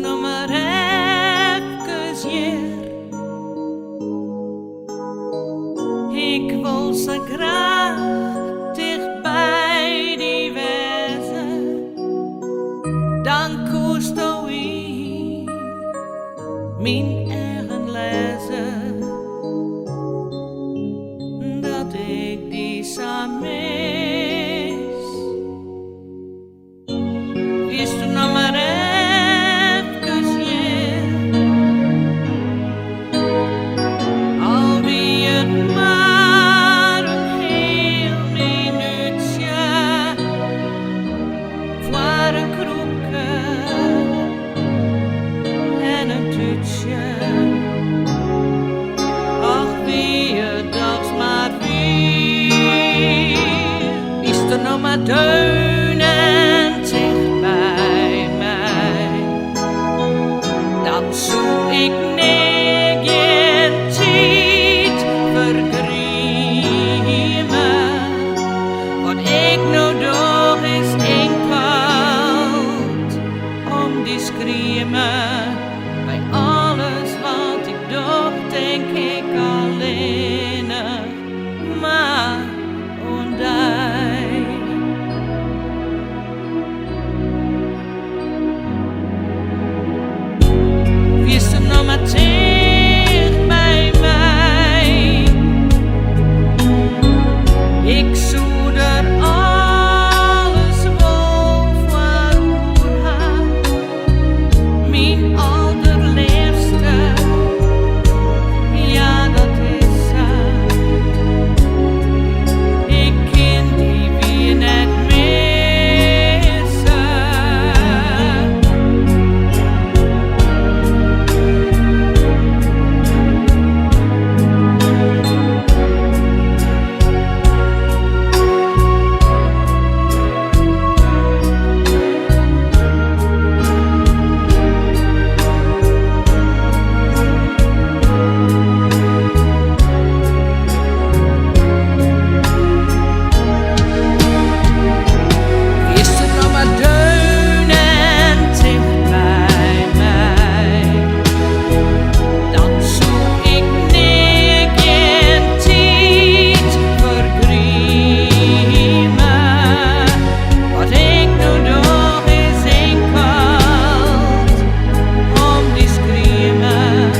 nog maar even hier. Ik wil zo graag dichtbij die wezen. Dan koest in mijn eigen lezen. Dat ik die samen mis. Is er nog maar even hier. Al wie het maar een heel minuutje voor een kroekje en een tuutje. Ach, wie het dat maar weer. Is er nog maar deunend dicht bij mij. Dan zoek ik geen tijd vergriemen. Wat ik nou doe is enkel om die screamen. Bij alles wat ik doe denk ik alleen maar om die. Wie is er nog maar dicht bij mij? Ik zoek er alles vol voor haar. Mijn allerliefste, ja dat is ze. Ik ken die weer net missen. Is er nog maar deunend dicht bij mij? Dan zoek ik geen tijd vergriemen. Wat ik nu doe is enkel om die screamen.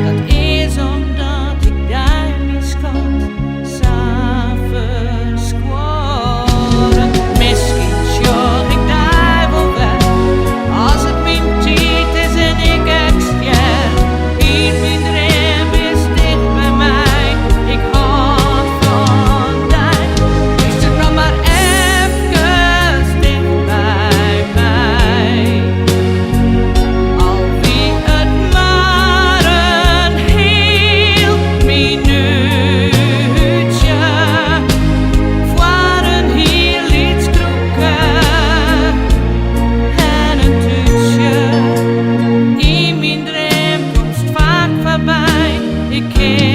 Dat is omdat ik daar mijn schat s'avonds squaren. Misschien sjoch ik daar wel weg als het mijn tijd is en ik extern. Hier mijn droom is dicht bij mij. Ik hou van die. Is er nog maar even dicht bij mij? Al wie het maar een heel minuutje voor een heel iets kroeken en een tuutje. In mijn droom komt vaak voorbij. Ik ken